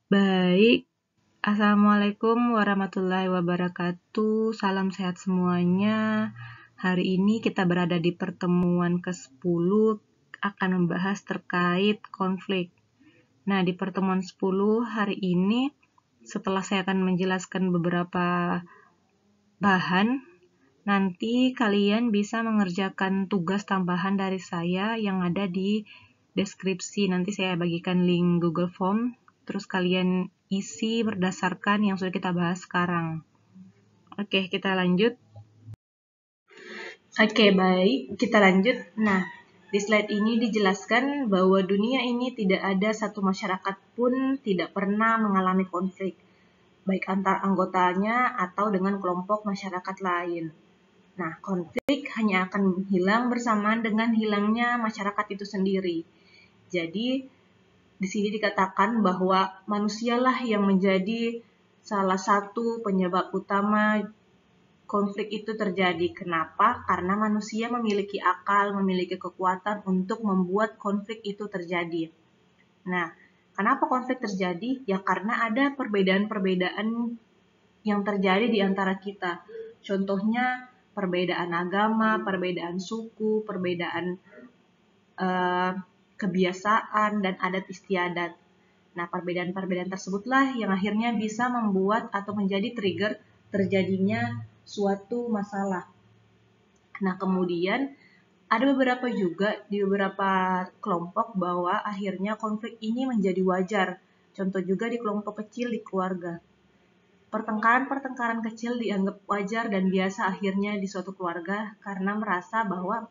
Baik, Assalamualaikum warahmatullahi wabarakatuh. Salam sehat semuanya. Hari ini kita berada di pertemuan ke-10 akan membahas terkait konflik. Nah, di pertemuan 10 hari ini, setelah saya akan menjelaskan beberapa bahan, nanti kalian bisa mengerjakan tugas tambahan dari saya yang ada di deskripsi. Nanti saya bagikan link Google Form, terus kalian isi berdasarkan yang sudah kita bahas sekarang. Oke, kita lanjut. Oke, baik, kita lanjut. Nah, di slide ini dijelaskan bahwa dunia ini tidak ada satu masyarakat pun tidak pernah mengalami konflik, baik antar anggotanya atau dengan kelompok masyarakat lain. Nah, konflik hanya akan hilang bersamaan dengan hilangnya masyarakat itu sendiri. Jadi, di sini dikatakan bahwa manusialah yang menjadi salah satu penyebab utama konflik itu terjadi. Kenapa? Karena manusia memiliki akal, memiliki kekuatan untuk membuat konflik itu terjadi. Nah, kenapa konflik terjadi? Ya karena ada perbedaan-perbedaan yang terjadi di antara kita. Contohnya perbedaan agama, perbedaan suku, perbedaan kebiasaan, dan adat istiadat. Nah, perbedaan-perbedaan tersebutlah yang akhirnya bisa membuat atau menjadi trigger terjadinya suatu masalah. Nah, kemudian ada beberapa juga di beberapa kelompok bahwa akhirnya konflik ini menjadi wajar. Contoh juga di kelompok kecil di keluarga. Pertengkaran-pertengkaran kecil dianggap wajar dan biasa akhirnya di suatu keluarga karena merasa bahwa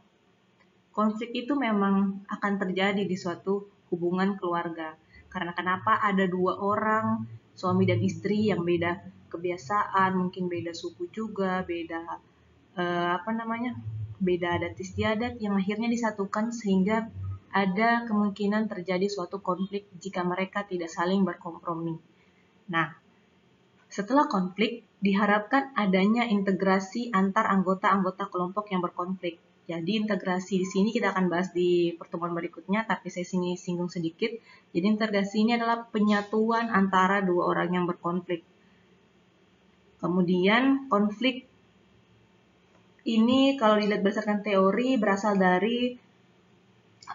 konflik itu memang akan terjadi di suatu hubungan keluarga. Karena kenapa ada dua orang, suami dan istri yang beda kebiasaan, mungkin beda suku juga, beda beda adat istiadat yang akhirnya disatukan sehingga ada kemungkinan terjadi suatu konflik jika mereka tidak saling berkompromi. Nah, setelah konflik, diharapkan adanya integrasi antar anggota-anggota kelompok yang berkonflik. Jadi integrasi di sini kita akan bahas di pertemuan berikutnya, tapi saya sini singgung sedikit. Jadi integrasi ini adalah penyatuan antara dua orang yang berkonflik. Kemudian konflik ini kalau dilihat berdasarkan teori berasal dari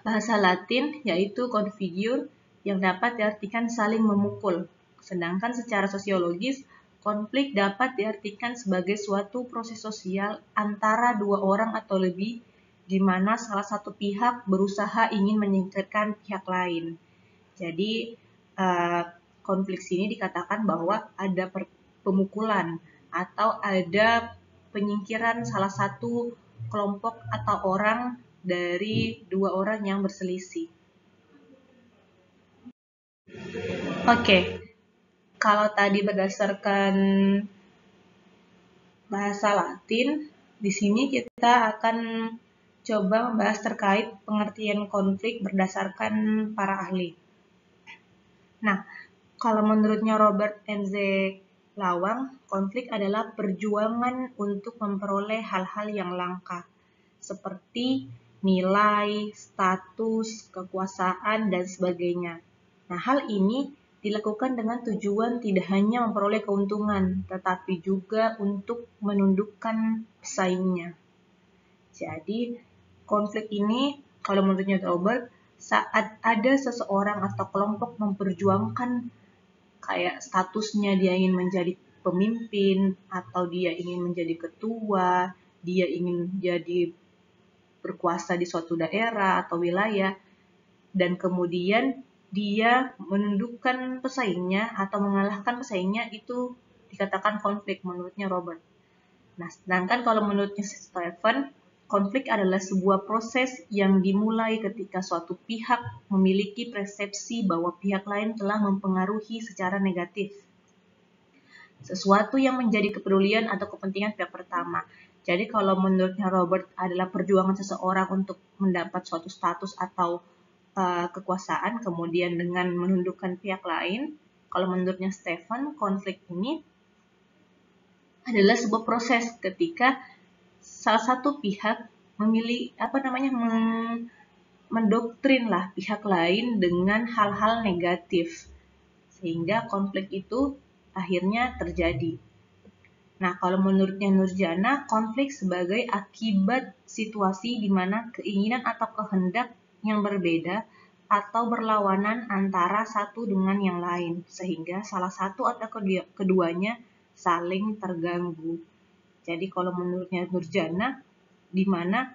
bahasa Latin yaitu configure yang dapat diartikan saling memukul. Sedangkan secara sosiologis, konflik dapat diartikan sebagai suatu proses sosial antara dua orang atau lebih di mana salah satu pihak berusaha ingin menyingkirkan pihak lain. Jadi konflik sini dikatakan bahwa ada pemukulan atau ada penyingkiran salah satu kelompok atau orang dari dua orang yang berselisih. Oke, kalau tadi berdasarkan bahasa Latin, di sini kita akan coba membahas terkait pengertian konflik berdasarkan para ahli. Nah, kalau menurutnya Robert N.Z. Lawang, konflik adalah perjuangan untuk memperoleh hal-hal yang langka, seperti nilai, status, kekuasaan, dan sebagainya. Nah, hal ini dilakukan dengan tujuan tidak hanya memperoleh keuntungan, tetapi juga untuk menundukkan pesaingnya. Jadi, konflik ini, kalau menurutnya Robert, saat ada seseorang atau kelompok memperjuangkan kayak statusnya dia ingin menjadi pemimpin, atau dia ingin menjadi ketua, dia ingin jadi berkuasa di suatu daerah atau wilayah, dan kemudian dia menundukkan pesaingnya atau mengalahkan pesaingnya, itu dikatakan konflik menurutnya Robert. Nah, sedangkan kalau menurutnya Stephen, konflik adalah sebuah proses yang dimulai ketika suatu pihak memiliki persepsi bahwa pihak lain telah mempengaruhi secara negatif sesuatu yang menjadi kepedulian atau kepentingan pihak pertama. Jadi kalau menurutnya Robert adalah perjuangan seseorang untuk mendapat suatu status atau kekuasaan, kemudian dengan menundukkan pihak lain. Kalau menurutnya Stephen, konflik ini adalah sebuah proses ketika salah satu pihak memilih mendoktrin pihak lain dengan hal-hal negatif. sehingga konflik itu akhirnya terjadi. Nah, kalau menurutnya Nurjana, konflik sebagai akibat situasi di mana keinginan atau kehendak yang berbeda atau berlawanan antara satu dengan yang lain, sehingga salah satu atau keduanya saling terganggu. Jadi kalau menurutnya Nurjana, di mana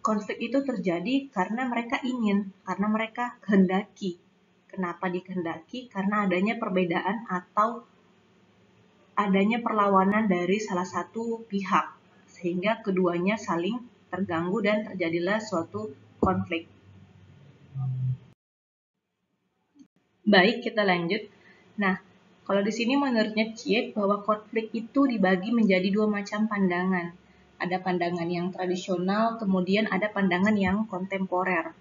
konflik itu terjadi karena mereka ingin, karena mereka kehendaki. Kenapa dikehendaki? Karena adanya perbedaan atau adanya perlawanan dari salah satu pihak, sehingga keduanya saling terganggu dan terjadilah suatu konflik. Baik, kita lanjut. Nah, kalau di sini menurutnya Ciek bahwa konflik itu dibagi menjadi dua macam pandangan. Ada pandangan yang tradisional, kemudian ada pandangan yang kontemporer.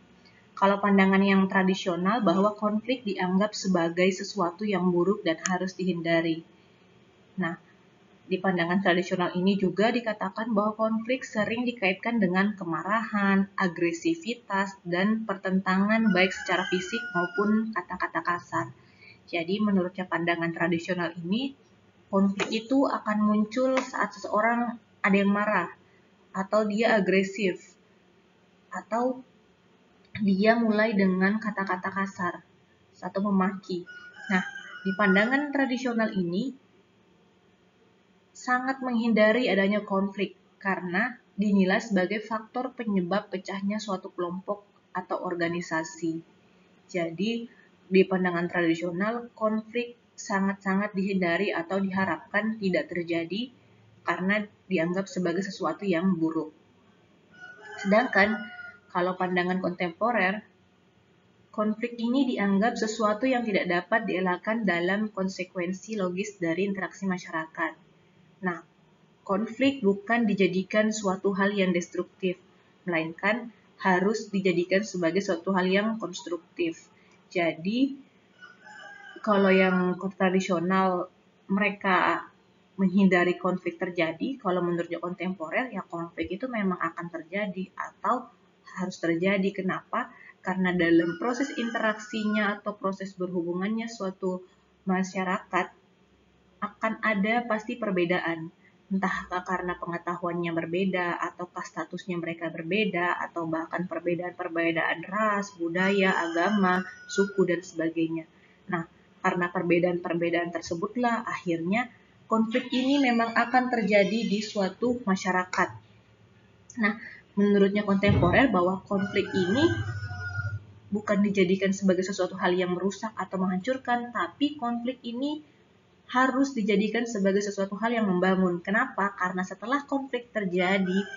Kalau pandangan yang tradisional bahwa konflik dianggap sebagai sesuatu yang buruk dan harus dihindari. Nah, di pandangan tradisional ini juga dikatakan bahwa konflik sering dikaitkan dengan kemarahan, agresivitas, dan pertentangan baik secara fisik maupun kata-kata kasar. Jadi menurutnya pandangan tradisional ini, konflik itu akan muncul saat seseorang ada yang marah, atau dia agresif, atau dia mulai dengan kata-kata kasar, atau memaki. Nah, di pandangan tradisional ini, sangat menghindari adanya konflik karena dinilai sebagai faktor penyebab pecahnya suatu kelompok atau organisasi. Jadi, di pandangan tradisional, konflik sangat-sangat dihindari atau diharapkan tidak terjadi karena dianggap sebagai sesuatu yang buruk. Sedangkan, kalau pandangan kontemporer, konflik ini dianggap sesuatu yang tidak dapat dielakkan dalam konsekuensi logis dari interaksi masyarakat. Nah, konflik bukan dijadikan suatu hal yang destruktif, melainkan harus dijadikan sebagai suatu hal yang konstruktif. Jadi, kalau yang tradisional mereka menghindari konflik terjadi, kalau menurutnya kontemporer, ya konflik itu memang akan terjadi atau harus terjadi. Kenapa? Karena dalam proses interaksinya atau proses berhubungannya suatu masyarakat, akan ada pasti perbedaan. Entah karena pengetahuannya berbeda, ataukah statusnya mereka berbeda, atau bahkan perbedaan-perbedaan ras, budaya, agama, suku, dan sebagainya. Nah, karena perbedaan-perbedaan tersebutlah akhirnya konflik ini memang akan terjadi di suatu masyarakat. Nah, menurutnya kontemporer bahwa konflik ini bukan dijadikan sebagai sesuatu hal yang merusak atau menghancurkan, tapi konflik ini harus dijadikan sebagai sesuatu hal yang membangun. Kenapa? Karena setelah konflik terjadi,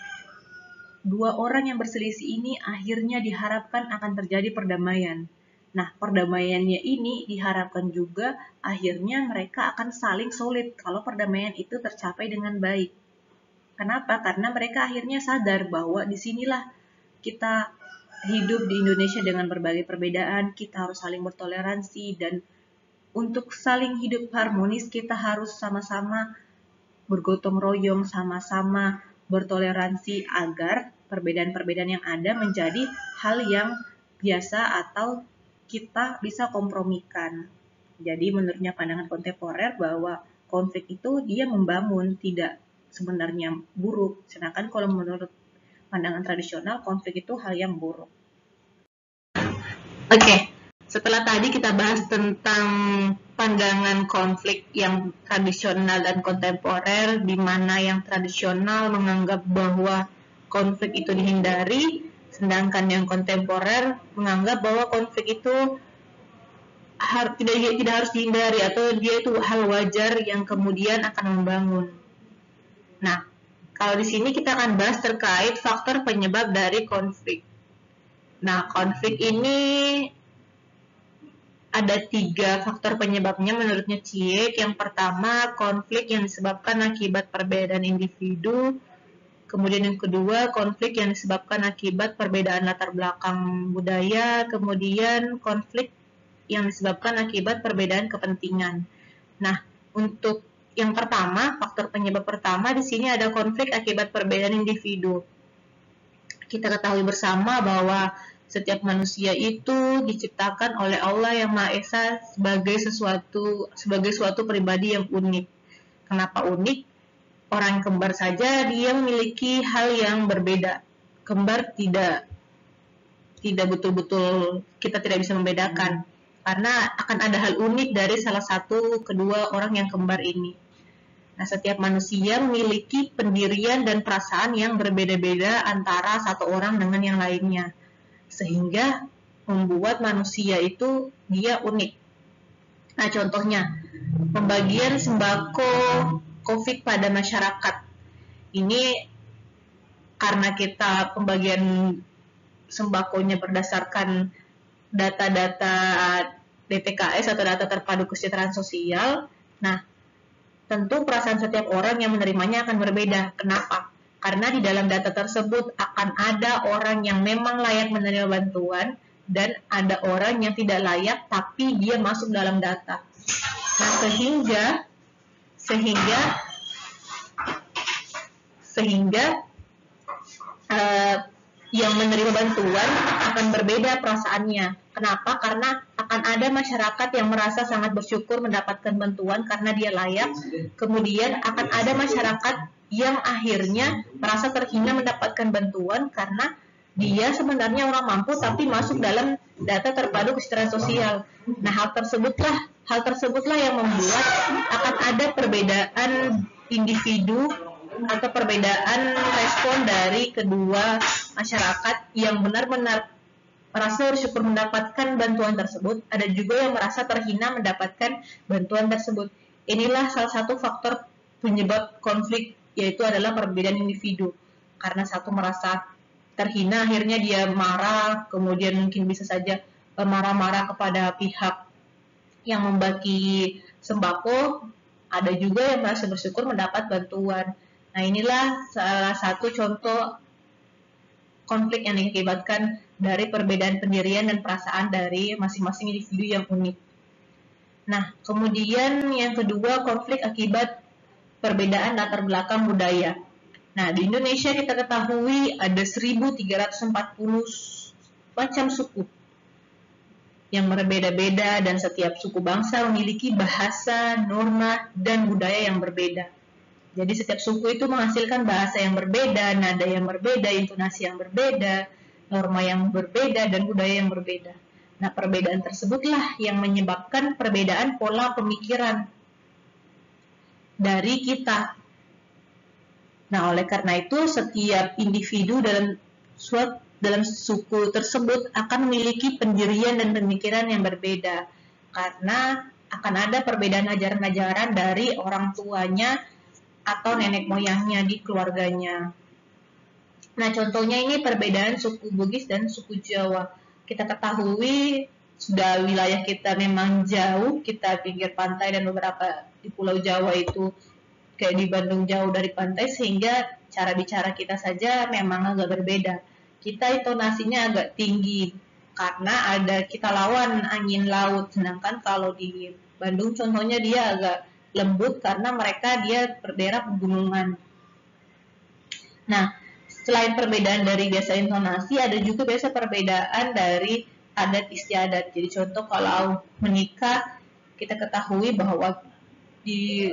dua orang yang berselisih ini akhirnya diharapkan akan terjadi perdamaian. Nah, perdamaiannya ini diharapkan juga akhirnya mereka akan saling solid kalau perdamaian itu tercapai dengan baik. Kenapa? Karena mereka akhirnya sadar bahwa disinilah kita hidup di Indonesia dengan berbagai perbedaan, kita harus saling bertoleransi, dan untuk saling hidup harmonis, kita harus sama-sama bergotong royong, sama-sama bertoleransi agar perbedaan-perbedaan yang ada menjadi hal yang biasa atau kita bisa kompromikan. Jadi menurutnya pandangan kontemporer bahwa konflik itu dia membangun, tidak sebenarnya buruk. Sedangkan kalau menurut pandangan tradisional, konflik itu hal yang buruk. Oke. Setelah tadi kita bahas tentang pandangan konflik yang tradisional dan kontemporer, di mana yang tradisional menganggap bahwa konflik itu dihindari, sedangkan yang kontemporer menganggap bahwa konflik itu tidak harus dihindari atau dia itu hal wajar yang kemudian akan membangun. Nah, kalau di sini kita akan bahas terkait faktor penyebab dari konflik. Nah, konflik ini ada 3 faktor penyebabnya menurutnya Ciek. Yang pertama, konflik yang disebabkan akibat perbedaan individu. Kemudian yang kedua, konflik yang disebabkan akibat perbedaan latar belakang budaya. Kemudian konflik yang disebabkan akibat perbedaan kepentingan. Nah, untuk yang pertama, faktor penyebab pertama di sini ada konflik akibat perbedaan individu. Kita ketahui bersama bahwa Setiap manusia itu diciptakan oleh Allah yang Maha Esa sebagai suatu pribadi yang unik. Kenapa unik? Orang kembar saja dia memiliki hal yang berbeda. Kembar tidak betul-betul kita tidak bisa membedakan karena akan ada hal unik dari salah satu kedua orang yang kembar ini. Nah, setiap manusia memiliki pendirian dan perasaan yang berbeda-beda antara satu orang dengan yang lainnya, sehingga membuat manusia itu dia unik. Nah, contohnya pembagian sembako COVID pada masyarakat. Ini karena kita pembagian sembakonya berdasarkan data-data DTKS atau data terpadu kesejahteraan sosial. Nah, tentu perasaan setiap orang yang menerimanya akan berbeda. Kenapa? Karena di dalam data tersebut akan ada orang yang memang layak menerima bantuan dan ada orang yang tidak layak tapi dia masuk dalam data. Nah, sehingga yang menerima bantuan akan berbeda perasaannya. Kenapa? Karena akan ada masyarakat yang merasa sangat bersyukur mendapatkan bantuan karena dia layak. Kemudian akan ada masyarakat yang akhirnya merasa terhina mendapatkan bantuan karena dia sebenarnya orang mampu tapi masuk dalam data terpadu kesejahteraan sosial. Nah, hal tersebutlah yang membuat akan ada perbedaan individu atau perbedaan respon dari kedua masyarakat yang benar-benar merasa bersyukur mendapatkan bantuan tersebut, ada juga yang merasa terhina mendapatkan bantuan tersebut. Inilah salah satu faktor penyebab konflik, yaitu adalah perbedaan individu. Karena satu merasa terhina, akhirnya dia marah, kemudian mungkin bisa saja marah-marah kepada pihak yang membagi sembako, ada juga yang merasa bersyukur mendapat bantuan. Nah, inilah salah satu contoh konflik yang diakibatkan dari perbedaan pendirian dan perasaan dari masing-masing individu yang unik. Nah, kemudian yang kedua, konflik akibat perbedaan latar belakang budaya. Nah, di Indonesia kita ketahui ada 1340 macam suku yang berbeda-beda dan setiap suku bangsa memiliki bahasa, norma, dan budaya yang berbeda. Jadi setiap suku itu menghasilkan bahasa yang berbeda, nada yang berbeda, intonasi yang berbeda, norma yang berbeda, dan budaya yang berbeda. Nah, perbedaan tersebutlah yang menyebabkan perbedaan pola pemikiran dari kita. Nah, oleh karena itu setiap individu dalam suku tersebut akan memiliki pendirian dan pemikiran yang berbeda karena akan ada perbedaan ajaran-ajaran dari orang tuanya atau nenek moyangnya di keluarganya. Nah, contohnya ini perbedaan suku Bugis dan suku Jawa. Kita ketahui sudah wilayah kita memang jauh, kita pinggir pantai dan beberapa di Pulau Jawa itu kayak di Bandung jauh dari pantai, sehingga cara bicara kita saja memang agak berbeda. Kita intonasinya agak tinggi karena ada kita lawan angin laut, sedangkan kalau di Bandung contohnya dia agak lembut karena mereka dia berdaerah pegunungan. Nah, selain perbedaan dari biasa intonasi, ada juga biasa perbedaan dari adat istiadat. Jadi contoh kalau menikah, kita ketahui bahwa di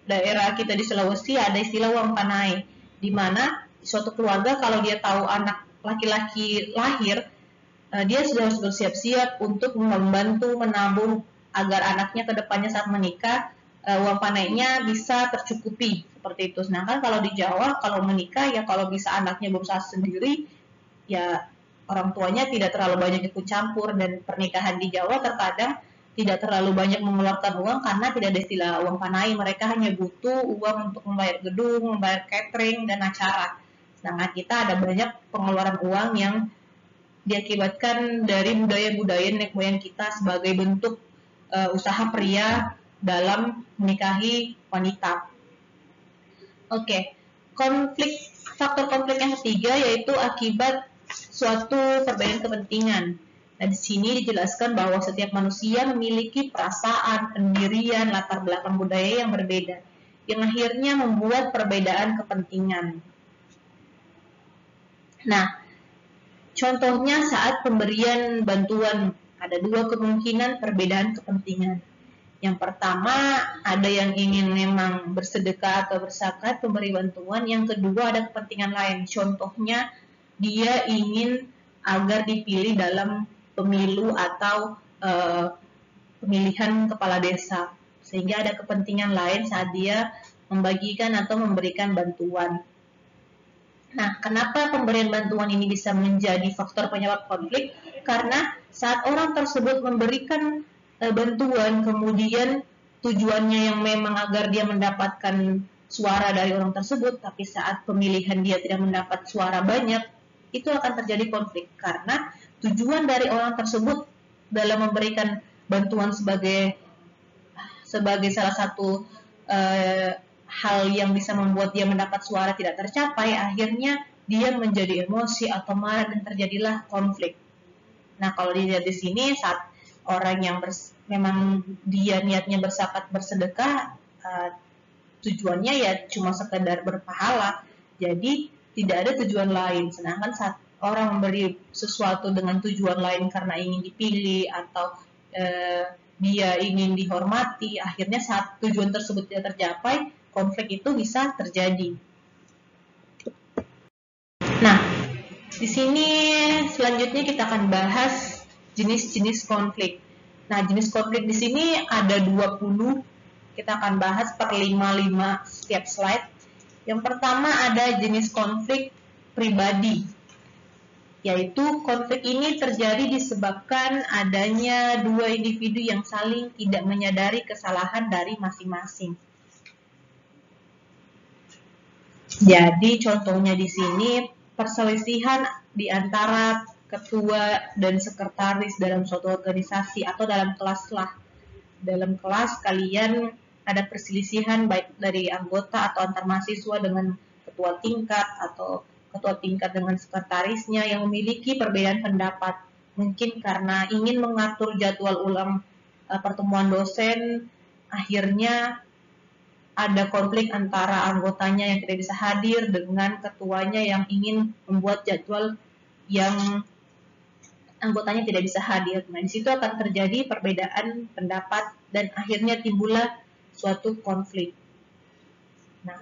daerah kita di Sulawesi ada istilah uang panai, di mana suatu keluarga kalau dia tahu anak laki-laki lahir, dia sudah harus bersiap-siap untuk membantu menabung agar anaknya ke depannya saat menikah uang panainya bisa tercukupi seperti itu. Sedangkan kalau di Jawa kalau menikah ya kalau bisa anaknya berusaha sendiri ya orang tuanya tidak terlalu banyak ikut campur, dan pernikahan di Jawa terkadang tidak terlalu banyak mengeluarkan uang karena tidak ada istilah uang panai. Mereka hanya butuh uang untuk membayar gedung, membayar catering dan acara. Sedangkan kita ada banyak pengeluaran uang yang diakibatkan dari budaya-budaya nenek moyang kita sebagai bentuk usaha pria dalam menikahi wanita. Oke, faktor konflik yang ketiga yaitu akibat suatu perbedaan kepentingan. Nah, di sini dijelaskan bahwa setiap manusia memiliki perasaan, pendirian, latar belakang budaya yang berbeda, yang akhirnya membuat perbedaan kepentingan. Nah, Contohnya saat pemberian bantuan, ada dua kemungkinan perbedaan kepentingan. Yang pertama, ada yang ingin memang bersedekah atau berzakat, pemberi bantuan. Yang kedua, ada kepentingan lain. Contohnya, dia ingin agar dipilih dalam pemilu atau pemilihan kepala desa. Sehingga ada kepentingan lain saat dia membagikan atau memberikan bantuan. Nah, kenapa pemberian bantuan ini bisa menjadi faktor penyebab konflik? Karena saat orang tersebut memberikan bantuan, kemudian tujuannya yang memang agar dia mendapatkan suara dari orang tersebut, tapi saat pemilihan dia tidak mendapat suara banyak, itu akan terjadi konflik. Karena tujuan dari orang tersebut dalam memberikan bantuan sebagai salah satu hal yang bisa membuat dia mendapat suara tidak tercapai, akhirnya dia menjadi emosi atau marah dan terjadilah konflik. Nah, kalau dilihat di sini saat orang yang memang dia niatnya berzakat bersedekah, tujuannya ya cuma sekedar berpahala, jadi tidak ada tujuan lain. Sedangkan saat orang memberi sesuatu dengan tujuan lain karena ingin dipilih atau dia ingin dihormati, akhirnya saat tujuan tersebut tidak tercapai, konflik itu bisa terjadi. Nah, di sini selanjutnya kita akan bahas jenis-jenis konflik. Nah, jenis konflik di sini ada 20. Kita akan bahas per 5 setiap slide. Yang pertama ada jenis konflik pribadi, yaitu konflik ini terjadi disebabkan adanya dua individu yang saling tidak menyadari kesalahan dari masing-masing. Jadi contohnya di sini perselisihan di antara ketua dan sekretaris dalam suatu organisasi atau dalam kelas lah. Dalam kelas kalian ada perselisihan baik dari anggota atau antar mahasiswa dengan ketua tingkat atau ketua tingkat dengan sekretarisnya yang memiliki perbedaan pendapat. Mungkin karena ingin mengatur jadwal ulang pertemuan dosen, akhirnya ada konflik antara anggotanya yang tidak bisa hadir dengan ketuanya yang ingin membuat jadwal yang anggotanya tidak bisa hadir. Nah, di situ akan terjadi perbedaan pendapat dan akhirnya timbullah suatu konflik. Nah,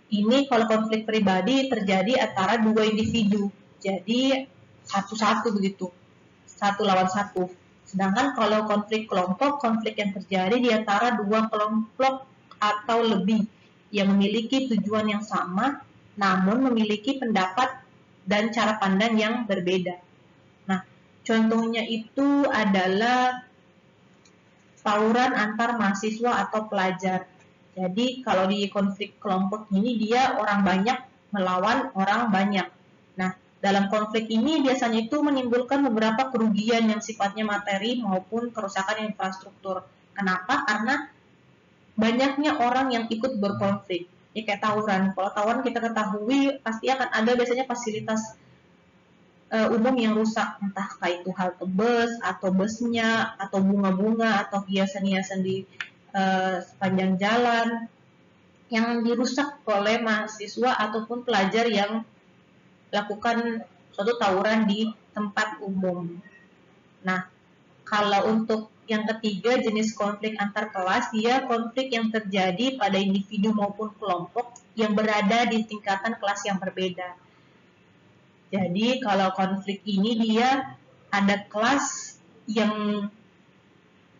ini kalau konflik pribadi terjadi antara dua individu, jadi satu-satu begitu, satu lawan satu. Sedangkan kalau konflik kelompok, konflik yang terjadi di antara dua kelompok atau lebih yang memiliki tujuan yang sama, namun memiliki pendapat dan cara pandang yang berbeda. Nah, contohnya itu adalah tawuran antar mahasiswa atau pelajar. Jadi kalau di konflik kelompok ini dia orang banyak melawan orang banyak. Nah, dalam konflik ini biasanya itu menimbulkan beberapa kerugian yang sifatnya materi maupun kerusakan infrastruktur. Kenapa? Karena banyaknya orang yang ikut berkonflik. Ya kayak tawuran. Kalau tawuran kita ketahui pasti akan ada biasanya fasilitas umum yang rusak, entah itu halte bus atau busnya atau bunga-bunga atau hiasan-hiasan di sepanjang jalan yang dirusak oleh mahasiswa ataupun pelajar yang lakukan suatu tawuran di tempat umum. Nah, kalau untuk yang ketiga jenis konflik antar kelas, dia konflik yang terjadi pada individu maupun kelompok yang berada di tingkatan kelas yang berbeda. Jadi kalau konflik ini dia ada kelas yang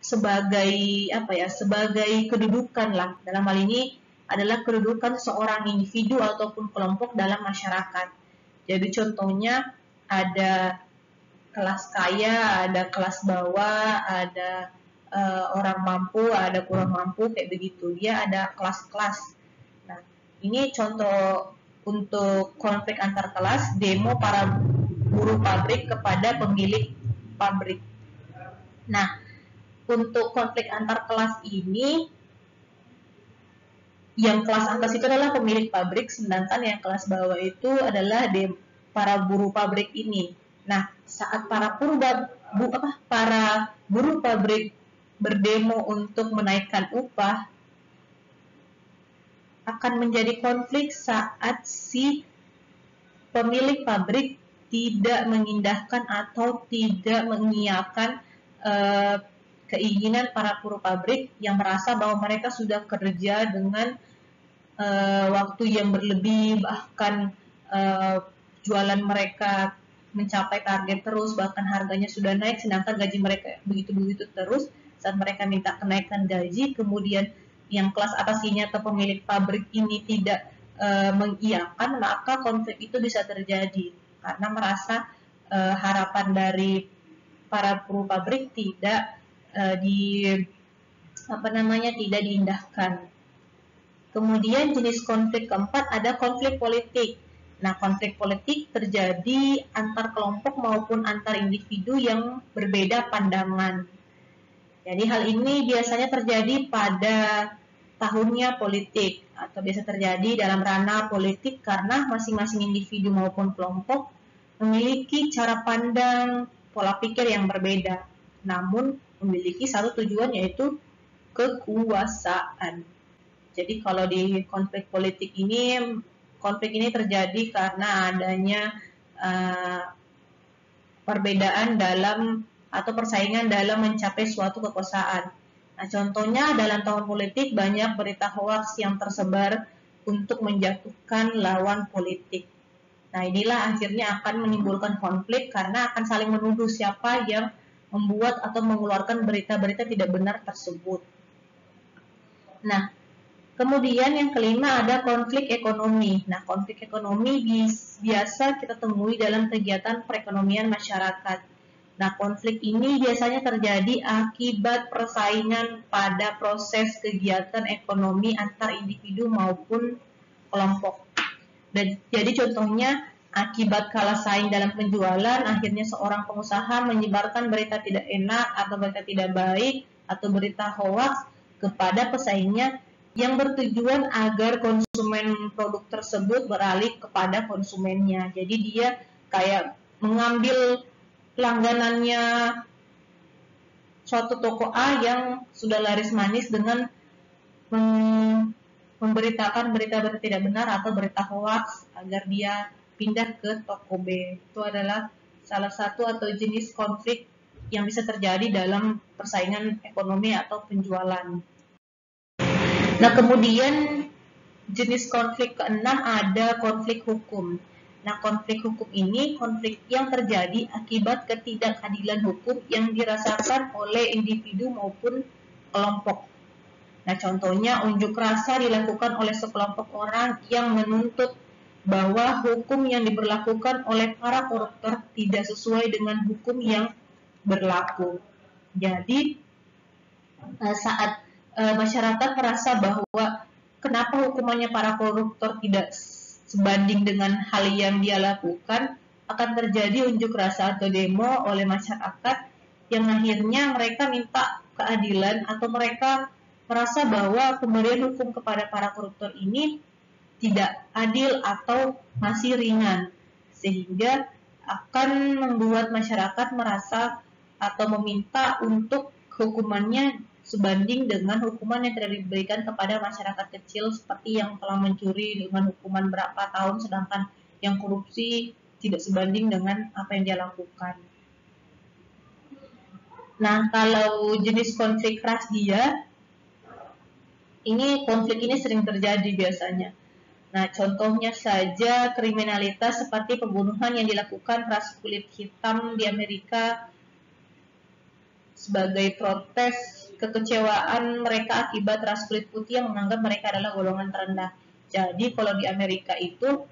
sebagai sebagai kedudukan lah. Dalam hal ini adalah kedudukan seorang individu ataupun kelompok dalam masyarakat. Jadi contohnya ada kelas kaya, ada kelas bawah, ada orang mampu, ada kurang mampu, kayak begitu. Dia ada kelas-kelas. Nah, ini contoh untuk konflik antar kelas, demo para buruh pabrik kepada pemilik pabrik. Nah, untuk konflik antar kelas ini, yang kelas atas itu adalah pemilik pabrik, sedangkan yang kelas bawah itu adalah para buruh pabrik ini. Nah, saat para buruh pabrik berdemo untuk menaikkan upah, akan menjadi konflik saat si pemilik pabrik tidak mengindahkan atau tidak mengiyakan keinginan para buruh pabrik yang merasa bahwa mereka sudah kerja dengan waktu yang berlebih, bahkan jualan mereka mencapai target terus, bahkan harganya sudah naik, sedangkan gaji mereka begitu-begitu terus. Saat mereka minta kenaikan gaji, kemudian yang kelas atasnya atau pemilik pabrik ini tidak mengiyakan, maka konflik itu bisa terjadi karena merasa harapan dari para buruh pabrik tidak tidak diindahkan. Kemudian jenis konflik keempat ada konflik politik. Nah, konflik politik terjadi antar kelompok maupun antar individu yang berbeda pandangan. Jadi hal ini biasanya terjadi pada tahunnya politik atau biasa terjadi dalam ranah politik karena masing-masing individu maupun kelompok memiliki cara pandang, pola pikir yang berbeda, namun memiliki satu tujuan yaitu kekuasaan. Jadi kalau di konflik politik ini, konflik ini terjadi karena adanya perbedaan dalam atau persaingan dalam mencapai suatu kekuasaan. Nah, contohnya dalam tahun politik banyak berita hoaks yang tersebar untuk menjatuhkan lawan politik. Nah, inilah akhirnya akan menimbulkan konflik karena akan saling menuduh siapa yang membuat atau mengeluarkan berita-berita tidak benar tersebut. Nah, kemudian yang kelima ada konflik ekonomi. Nah, konflik ekonomi biasa kita temui dalam kegiatan perekonomian masyarakat. Nah, konflik ini biasanya terjadi akibat persaingan pada proses kegiatan ekonomi antar individu maupun kelompok. Dan jadi contohnya akibat kalah saing dalam penjualan, akhirnya seorang pengusaha menyebarkan berita tidak enak atau berita tidak baik atau berita hoaks kepada pesaingnya yang bertujuan agar konsumen produk tersebut beralih kepada konsumennya. Jadi dia kayak mengambil langganannya suatu toko A yang sudah laris manis dengan memberitakan berita-berita tidak benar atau berita hoax agar dia pindah ke toko B. Itu adalah salah satu atau jenis konflik yang bisa terjadi dalam persaingan ekonomi atau penjualan. Nah, kemudian jenis konflik keenam ada konflik hukum. Nah, konflik hukum ini konflik yang terjadi akibat ketidakadilan hukum yang dirasakan oleh individu maupun kelompok. Nah, contohnya unjuk rasa dilakukan oleh sekelompok orang yang menuntut bahwa hukum yang diberlakukan oleh para koruptor tidak sesuai dengan hukum yang berlaku. Jadi, saat masyarakat merasa bahwa kenapa hukumannya para koruptor tidak sebanding dengan hal yang dia lakukan, akan terjadi unjuk rasa atau demo oleh masyarakat yang akhirnya mereka minta keadilan atau mereka merasa bahwa pemberian hukum kepada para koruptor ini tidak adil atau masih ringan, sehingga akan membuat masyarakat merasa atau meminta untuk hukumannya sebanding dengan hukuman yang tidak diberikan kepada masyarakat kecil seperti yang telah mencuri dengan hukuman berapa tahun, sedangkan yang korupsi tidak sebanding dengan apa yang dia lakukan. Nah, kalau jenis konflik ras dia, konflik ini sering terjadi biasanya. Nah, contohnya saja kriminalitas seperti pembunuhan yang dilakukan ras kulit hitam di Amerika sebagai protes kekecewaan mereka akibat ras kulit putih yang menganggap mereka adalah golongan terendah. Jadi kalau di Amerika itu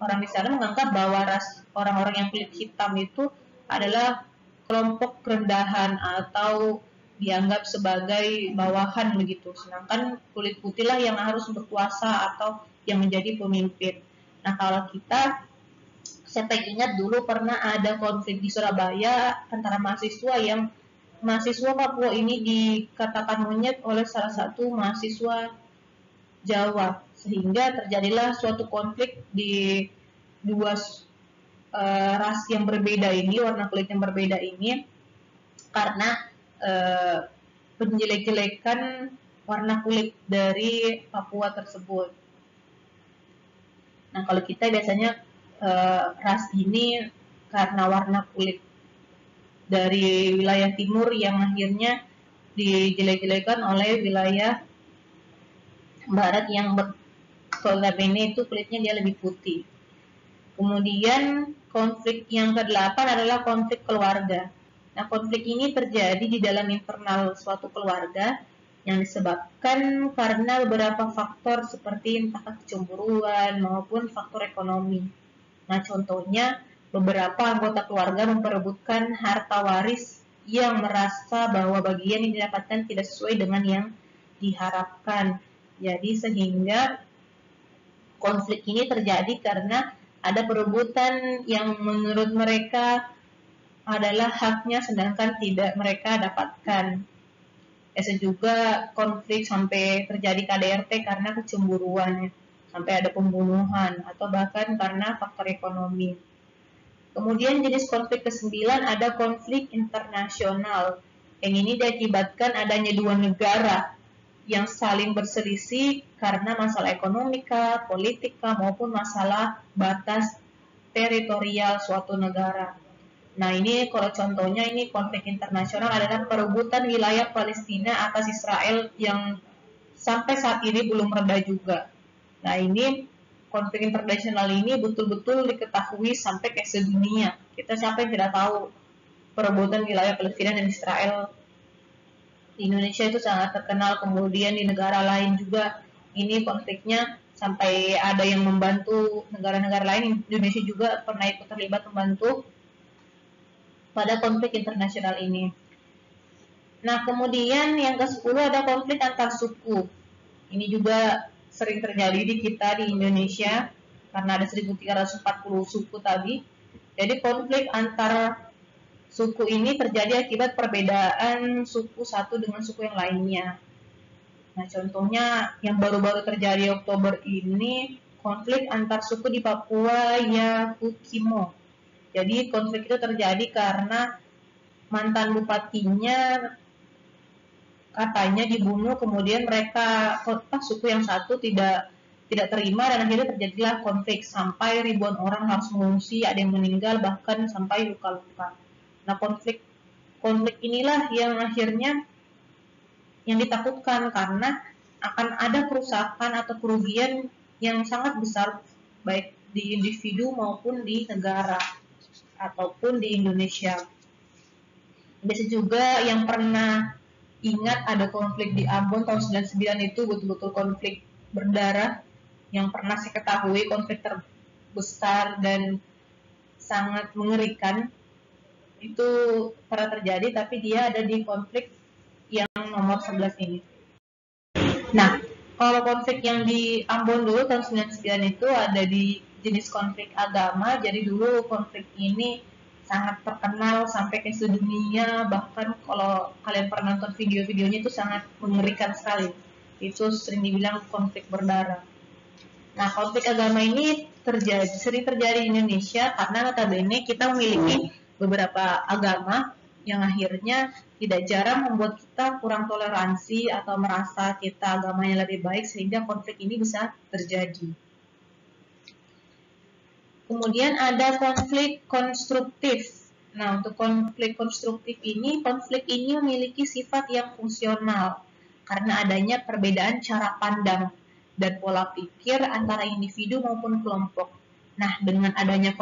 orang di sana menganggap bahwa orang-orang yang kulit hitam itu adalah kelompok rendahan atau dianggap sebagai bawahan begitu. Sedangkan kulit putih lah yang harus berkuasa atau yang menjadi pemimpin. Nah, kalau saya ingat dulu pernah ada konflik di Surabaya antara mahasiswa Papua ini dikatakan monyet oleh salah satu mahasiswa Jawa, sehingga terjadilah suatu konflik di dua ras yang berbeda ini, warna kulit yang berbeda ini, karena penjelek-jelekan warna kulit dari Papua tersebut. Nah, kalau kita biasanya ras ini karena warna kulit dari wilayah timur yang akhirnya dijelek-jelekan oleh wilayah barat yang notabene itu kulitnya dia lebih putih. Kemudian konflik yang ke-8 adalah konflik keluarga. Nah, konflik ini terjadi di dalam internal suatu keluarga yang disebabkan karena beberapa faktor seperti entah kecemburuan maupun faktor ekonomi. Nah, contohnya beberapa anggota keluarga memperebutkan harta waris yang merasa bahwa bagian yang didapatkan tidak sesuai dengan yang diharapkan. Jadi sehingga konflik ini terjadi karena ada perebutan yang menurut mereka adalah haknya sedangkan tidak mereka dapatkan. Bisa juga konflik sampai terjadi KDRT karena kecemburuan, sampai ada pembunuhan atau bahkan karena faktor ekonomi. Kemudian jenis konflik ke-9 ada konflik internasional. Yang ini diakibatkan adanya dua negara yang saling berselisih karena masalah ekonomika, politika, maupun masalah batas teritorial suatu negara. Nah, ini kalau contohnya ini konflik internasional adalah perebutan wilayah Palestina atas Israel yang sampai saat ini belum reda juga. Nah, ini konflik internasional ini betul-betul diketahui sampai ke sedunia. Kita siapa yang tidak tahu perebutan wilayah Palestina dan Israel. Di Indonesia itu sangat terkenal, kemudian di negara lain juga ini konfliknya sampai ada yang membantu negara-negara lain. Indonesia juga pernah ikut terlibat membantu pada konflik internasional ini. Nah, kemudian yang ke-10 ada konflik antar suku. Ini juga sering terjadi di kita di Indonesia karena ada 1340 suku tadi. Jadi konflik antar suku ini terjadi akibat perbedaan suku satu dengan suku yang lainnya. Nah, contohnya yang baru-baru terjadi Oktober ini, konflik antar suku di Papua Yahukimo. Jadi konflik itu terjadi karena mantan bupatinya katanya dibunuh, kemudian mereka suku yang satu tidak terima dan akhirnya terjadilah konflik sampai ribuan orang harus mengungsi, ada yang meninggal bahkan sampai luka-luka. Nah, konflik inilah yang akhirnya yang ditakutkan karena akan ada kerusakan atau kerugian yang sangat besar baik di individu maupun di negara ataupun di Indonesia. Bisa juga yang pernah ingat ada konflik di Ambon tahun 99 itu betul-betul konflik berdarah yang pernah saya ketahui, konflik terbesar dan sangat mengerikan. Itu pernah terjadi, tapi dia ada di konflik yang nomor 11 ini. Nah, kalau konflik yang di Ambon dulu tahun 99 itu ada di jenis konflik agama. Jadi dulu konflik ini sangat terkenal sampai ke sedunia, bahkan kalau kalian pernah nonton video-videonya itu sangat mengerikan sekali. Itu sering dibilang konflik berdarah. Nah, konflik agama ini sering terjadi di Indonesia karena notabene kita memiliki beberapa agama yang akhirnya tidak jarang membuat kita kurang toleransi atau merasa kita agamanya lebih baik sehingga konflik ini bisa terjadi. Kemudian ada konflik konstruktif. Nah, untuk konflik konstruktif ini, konflik ini memiliki sifat yang fungsional karena adanya perbedaan cara pandang dan pola pikir antara individu maupun kelompok. Nah, dengan adanya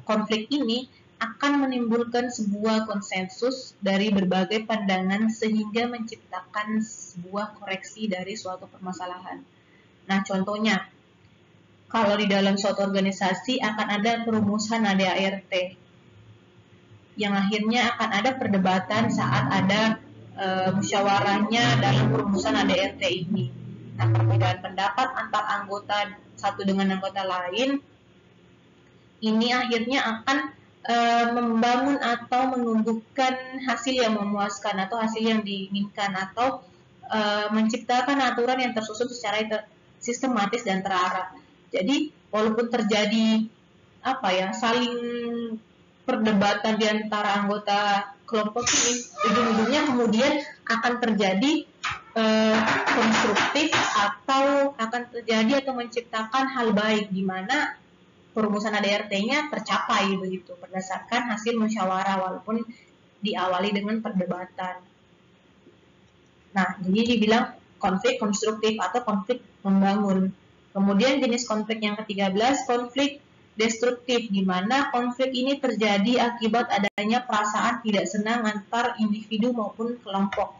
konflik ini akan menimbulkan sebuah konsensus dari berbagai pandangan sehingga menciptakan sebuah koreksi dari suatu permasalahan. Nah, contohnya, kalau di dalam suatu organisasi akan ada perumusan ADART yang akhirnya akan ada perdebatan saat ada musyawarahnya dalam perumusan ADART ini. Nah, perbedaan pendapat antar anggota satu dengan anggota lain ini akhirnya akan membangun atau menumbuhkan hasil yang memuaskan atau hasil yang diinginkan atau menciptakan aturan yang tersusun secara sistematis dan terarah. Jadi walaupun terjadi saling perdebatan di antara anggota kelompok ini, ujung-ujungnya kemudian akan terjadi konstruktif atau akan terjadi atau menciptakan hal baik di mana perumusan ADRT-nya tercapai begitu berdasarkan hasil musyawarah walaupun diawali dengan perdebatan. Nah, jadi dibilang konflik konstruktif atau konflik membangun. Kemudian jenis konflik yang ke-13, konflik destruktif, di mana konflik ini terjadi akibat adanya perasaan tidak senang antar individu maupun kelompok.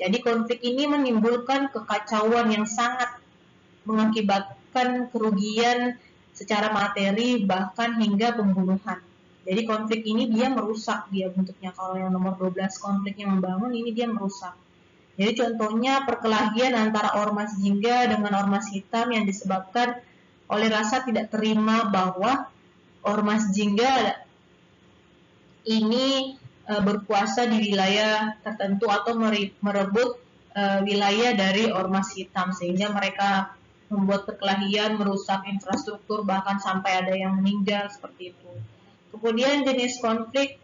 Jadi konflik ini menimbulkan kekacauan yang sangat mengakibatkan kerugian secara materi bahkan hingga pembunuhan. Jadi konflik ini dia merusak dia bentuknya. Kalau yang nomor 12 konflik yang membangun ini dia merusak. Jadi contohnya perkelahian antara ormas jingga dengan ormas hitam yang disebabkan oleh rasa tidak terima bahwa ormas jingga ini berkuasa di wilayah tertentu atau merebut wilayah dari ormas hitam sehingga mereka membuat perkelahian, merusak infrastruktur, bahkan sampai ada yang meninggal seperti itu. Kemudian jenis konflik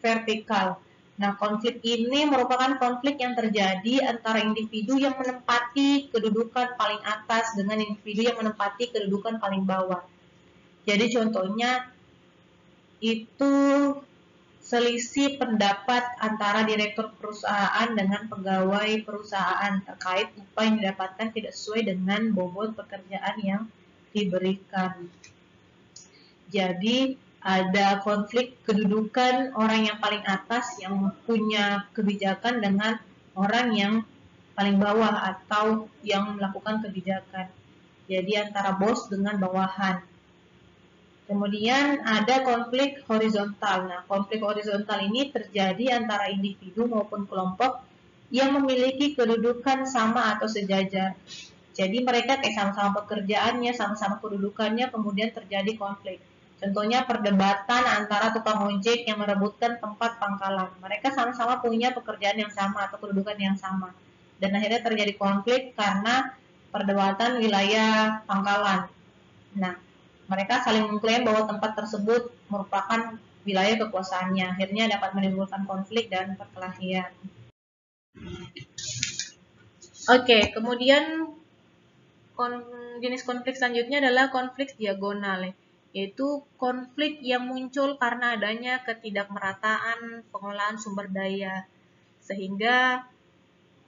vertikal. Nah, konflik ini merupakan konflik yang terjadi antara individu yang menempati kedudukan paling atas dengan individu yang menempati kedudukan paling bawah. Jadi contohnya itu selisih pendapat antara direktur perusahaan dengan pegawai perusahaan terkait upah yang didapatkan tidak sesuai dengan bobot pekerjaan yang diberikan. Jadi ada konflik kedudukan orang yang paling atas yang punya kebijakan dengan orang yang paling bawah atau yang melakukan kebijakan. Jadi antara bos dengan bawahan. Kemudian ada konflik horizontal. Nah, konflik horizontal ini terjadi antara individu maupun kelompok yang memiliki kedudukan sama atau sejajar. Jadi mereka kayak sama-sama pekerjaannya, sama-sama kedudukannya, kemudian terjadi konflik. Contohnya perdebatan antara tukang ojek yang merebutkan tempat pangkalan. Mereka sama-sama punya pekerjaan yang sama atau kedudukan yang sama. Dan akhirnya terjadi konflik karena perdebatan wilayah pangkalan. Nah, mereka saling mengklaim bahwa tempat tersebut merupakan wilayah kekuasaannya. Akhirnya dapat menimbulkan konflik dan perkelahian. Oke, kemudian jenis konflik selanjutnya adalah konflik diagonal, yaitu konflik yang muncul karena adanya ketidakmerataan pengelolaan sumber daya, sehingga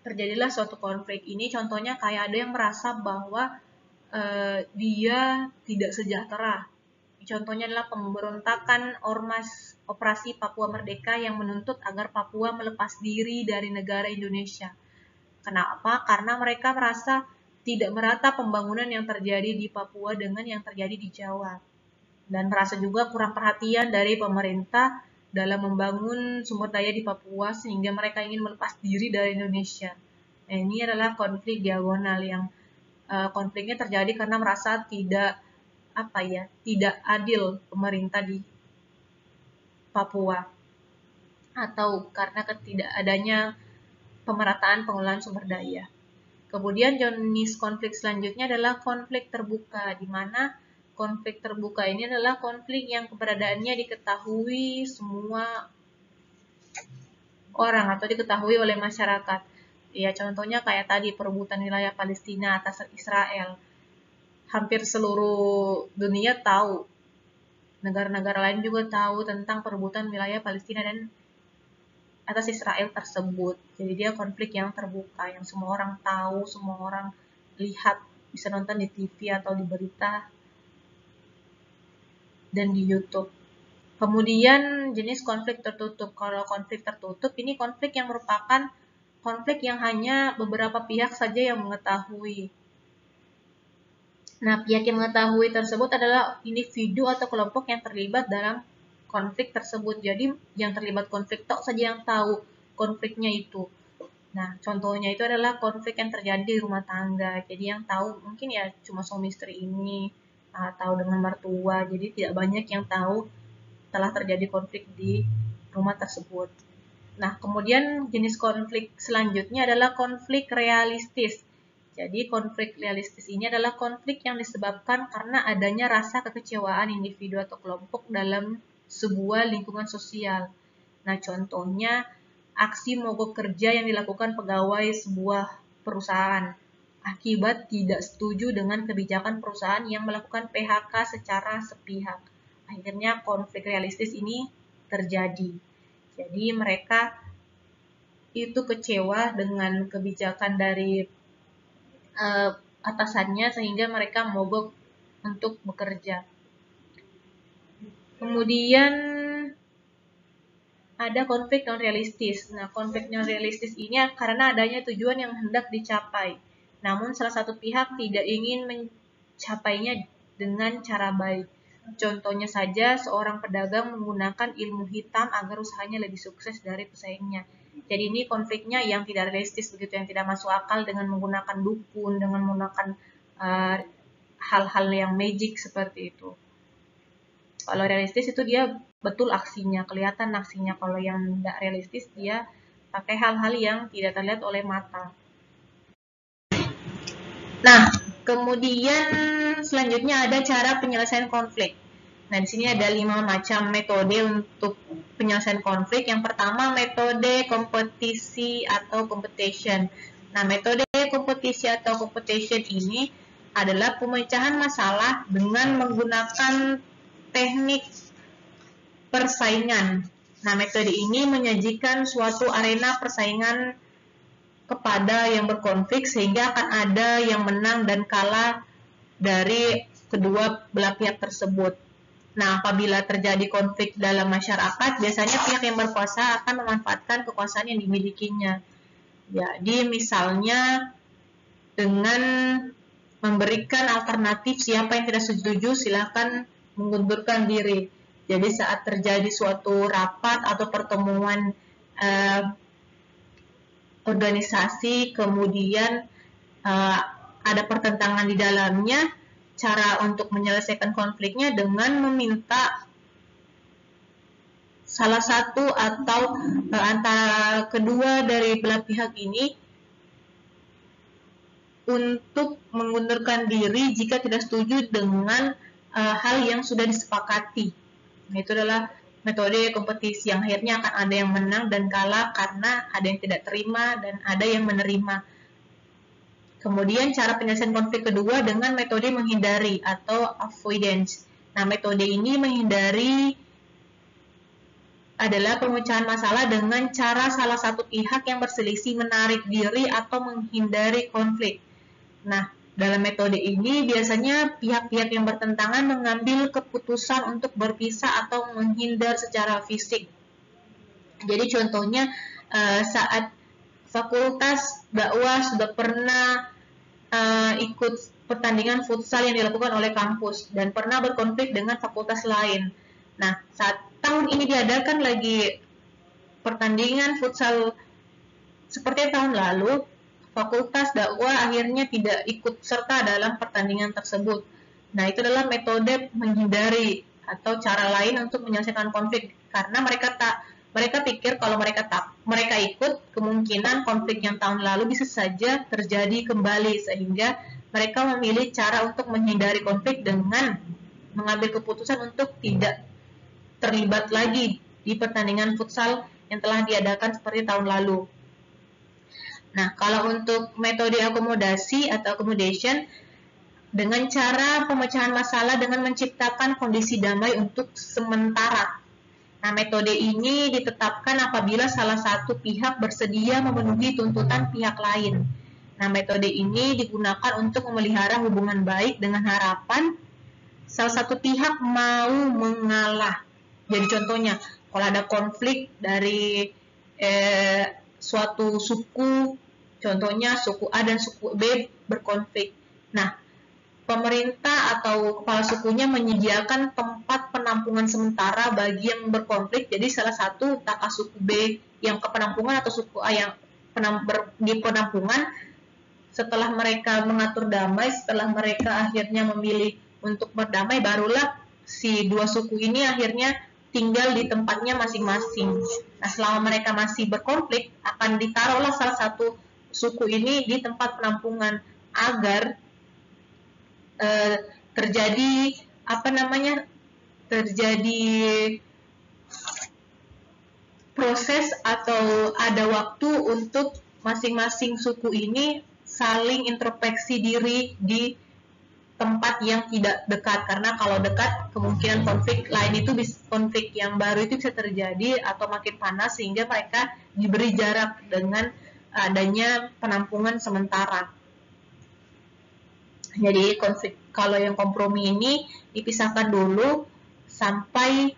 terjadilah suatu konflik. Ini contohnya kayak ada yang merasa bahwa dia tidak sejahtera. Contohnya adalah pemberontakan Ormas Operasi Papua Merdeka yang menuntut agar Papua melepas diri dari negara Indonesia. Kenapa? Karena mereka merasa tidak merata pembangunan yang terjadi di Papua dengan yang terjadi di Jawa. Dan merasa juga kurang perhatian dari pemerintah dalam membangun sumber daya di Papua sehingga mereka ingin melepas diri dari Indonesia. Nah, ini adalah konflik diagonal yang konfliknya terjadi karena merasa tidak adil pemerintah di Papua atau karena ketidakadanya pemerataan pengelolaan sumber daya. Kemudian jenis konflik selanjutnya adalah konflik terbuka, di mana konflik terbuka ini adalah konflik yang keberadaannya diketahui semua orang atau diketahui oleh masyarakat. Ya, contohnya kayak tadi perebutan wilayah Palestina atas Israel. Hampir seluruh dunia tahu. Negara-negara lain juga tahu tentang perebutan wilayah Palestina dan atas Israel tersebut. Jadi dia konflik yang terbuka, yang semua orang tahu, semua orang lihat, bisa nonton di TV atau di berita dan di YouTube. Kemudian jenis konflik tertutup. Kalau konflik tertutup ini konflik yang merupakan konflik yang hanya beberapa pihak saja yang mengetahui. Nah, pihak yang mengetahui tersebut adalah individu atau kelompok yang terlibat dalam konflik tersebut. Jadi, yang terlibat konflik tok saja yang tahu konfliknya itu. Nah, contohnya itu adalah konflik yang terjadi di rumah tangga. Jadi, yang tahu mungkin ya cuma suami istri ini atau dengan mertua. Jadi, tidak banyak yang tahu telah terjadi konflik di rumah tersebut. Nah, kemudian jenis konflik selanjutnya adalah konflik realistis. Jadi, konflik realistis ini adalah konflik yang disebabkan karena adanya rasa kekecewaan individu atau kelompok dalam sebuah lingkungan sosial. Nah, contohnya aksi mogok kerja yang dilakukan pegawai sebuah perusahaan akibat tidak setuju dengan kebijakan perusahaan yang melakukan PHK secara sepihak. Akhirnya konflik realistis ini terjadi. Jadi mereka itu kecewa dengan kebijakan dari atasannya sehingga mereka mogok untuk bekerja. Kemudian ada konflik non realistis. Nah, konflik non realistis ini karena adanya tujuan yang hendak dicapai. Namun salah satu pihak tidak ingin mencapainya dengan cara baik. Contohnya saja seorang pedagang menggunakan ilmu hitam agar usahanya lebih sukses dari pesaingnya. Jadi ini konfliknya yang tidak realistis begitu, yang tidak masuk akal dengan menggunakan dukun, dengan menggunakan hal-hal yang magic seperti itu. Kalau realistis itu dia betul aksinya, kelihatan aksinya. Kalau yang tidak realistis dia pakai hal-hal yang tidak terlihat oleh mata. Nah, kemudian selanjutnya ada cara penyelesaian konflik. Nah, di sini ada 5 macam metode untuk penyelesaian konflik. Yang pertama, metode kompetisi atau competition. Nah, metode kompetisi atau competition ini adalah pemecahan masalah dengan menggunakan teknik persaingan. Nah, metode ini menyajikan suatu arena persaingan kepada yang berkonflik sehingga akan ada yang menang dan kalah dari kedua belah pihak tersebut. Nah, apabila terjadi konflik dalam masyarakat, biasanya pihak yang berkuasa akan memanfaatkan kekuasaan yang dimilikinya. Jadi, misalnya dengan memberikan alternatif siapa yang tidak setuju, silakan mengundurkan diri. Jadi saat terjadi suatu rapat atau pertemuan organisasi, kemudian ada pertentangan di dalamnya, cara untuk menyelesaikan konfliknya dengan meminta salah satu atau antara kedua dari belah pihak ini untuk mengundurkan diri jika tidak setuju dengan hal yang sudah disepakati. Nah, itu adalah metode kompetisi yang akhirnya akan ada yang menang dan kalah karena ada yang tidak terima dan ada yang menerima. Kemudian cara penyelesaian konflik kedua dengan metode menghindari atau avoidance. Nah, metode ini menghindari adalah pemecahan masalah dengan cara salah satu pihak yang berselisih menarik diri atau menghindari konflik. Nah, dalam metode ini biasanya pihak-pihak yang bertentangan mengambil keputusan untuk berpisah atau menghindar secara fisik. Jadi contohnya saat fakultas dakwah sudah pernah ikut pertandingan futsal yang dilakukan oleh kampus dan pernah berkonflik dengan fakultas lain. Nah, saat tahun ini diadakan lagi pertandingan futsal seperti tahun lalu, fakultas dakwah akhirnya tidak ikut serta dalam pertandingan tersebut. Nah, itu adalah metode menghindari atau cara lain untuk menyelesaikan konflik karena mereka pikir kalau mereka ikut, kemungkinan konflik yang tahun lalu bisa saja terjadi kembali sehingga mereka memilih cara untuk menghindari konflik dengan mengambil keputusan untuk tidak terlibat lagi di pertandingan futsal yang telah diadakan seperti tahun lalu. Nah, kalau untuk metode akomodasi atau accommodation, dengan cara pemecahan masalah dengan menciptakan kondisi damai untuk sementara. Nah, metode ini ditetapkan apabila salah satu pihak bersedia memenuhi tuntutan pihak lain. Nah, metode ini digunakan untuk memelihara hubungan baik dengan harapan salah satu pihak mau mengalah. Jadi contohnya, kalau ada konflik dari suatu suku, contohnya suku A dan suku B berkonflik. Nah, pemerintah atau kepala sukunya menyediakan tempat penampungan sementara bagi yang berkonflik. Jadi salah satu entah suku B yang ke penampungan atau suku A yang di penampungan, setelah mereka mengatur damai, setelah mereka akhirnya memilih untuk berdamai, barulah si dua suku ini akhirnya tinggal di tempatnya masing-masing. Nah, selama mereka masih berkonflik, akan ditaruhlah salah satu suku ini di tempat penampungan agar terjadi proses atau ada waktu untuk masing-masing suku ini saling introspeksi diri di tempat yang tidak dekat, karena kalau dekat kemungkinan konflik yang baru itu bisa terjadi atau makin panas, sehingga mereka diberi jarak dengan adanya penampungan sementara. Jadi kalau yang kompromi ini dipisahkan dulu sampai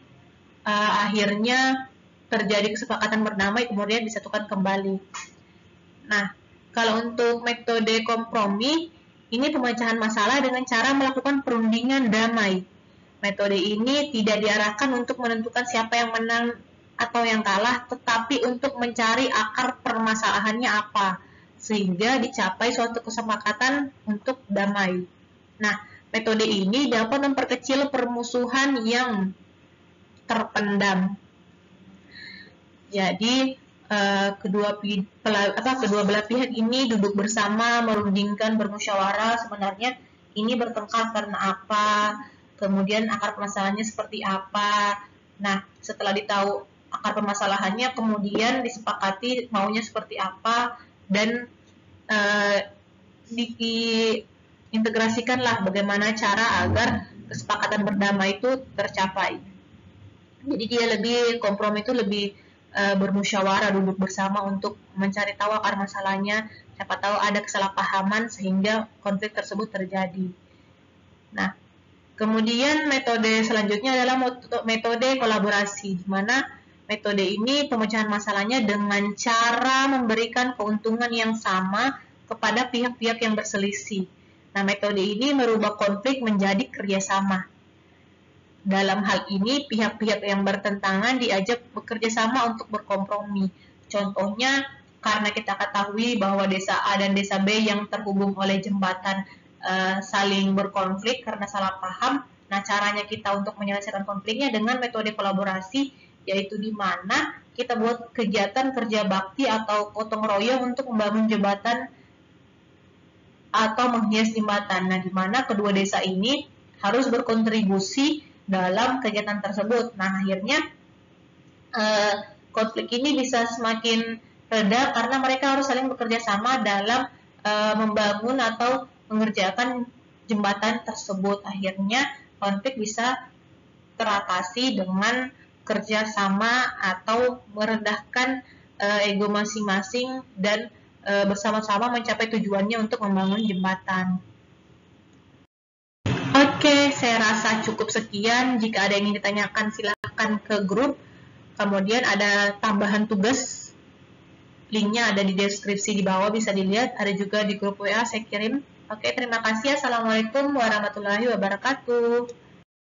akhirnya terjadi kesepakatan berdamai, kemudian disatukan kembali. Nah, kalau untuk metode kompromi, ini pemecahan masalah dengan cara melakukan perundingan damai. Metode ini tidak diarahkan untuk menentukan siapa yang menang atau yang kalah, tetapi untuk mencari akar permasalahannya apa, sehingga dicapai suatu kesepakatan untuk damai. Nah, metode ini dapat memperkecil permusuhan yang terpendam. Jadi, kedua belah pihak ini duduk bersama, merundingkan, bermusyawarah, sebenarnya ini bertengkar karena apa, kemudian akar permasalahannya seperti apa. Nah, setelah ditahu akar permasalahannya, kemudian disepakati maunya seperti apa, dan diintegrasikanlah bagaimana cara agar kesepakatan berdamai itu tercapai. Jadi kompromi itu lebih bermusyawarah, duduk bersama untuk mencari tahu akar masalahnya, siapa tahu ada kesalahpahaman sehingga konflik tersebut terjadi. Nah, kemudian metode selanjutnya adalah metode kolaborasi, di mana metode ini pemecahan masalahnya dengan cara memberikan keuntungan yang sama kepada pihak-pihak yang berselisih. Nah, metode ini merubah konflik menjadi kerjasama. Dalam hal ini, pihak-pihak yang bertentangan diajak bekerja sama untuk berkompromi. Contohnya, karena kita ketahui bahwa desa A dan desa B yang terhubung oleh jembatan saling berkonflik karena salah paham. Nah, caranya kita untuk menyelesaikan konfliknya dengan metode kolaborasi, yaitu di mana kita buat kegiatan kerja bakti atau gotong royong untuk membangun jembatan atau menghias jembatan. Nah, di mana kedua desa ini harus berkontribusi dalam kegiatan tersebut. Nah, akhirnya konflik ini bisa semakin reda karena mereka harus saling bekerja sama dalam membangun atau mengerjakan jembatan tersebut. Akhirnya konflik bisa teratasi dengan kerja sama atau merendahkan ego masing-masing dan bersama-sama mencapai tujuannya untuk membangun jembatan. Oke, saya rasa cukup sekian. Jika ada yang ingin ditanyakan, silakan ke grup. Kemudian ada tambahan tugas. Linknya ada di deskripsi di bawah, bisa dilihat. Ada juga di grup WA, saya kirim. Oke, terima kasih. Assalamualaikum warahmatullahi wabarakatuh.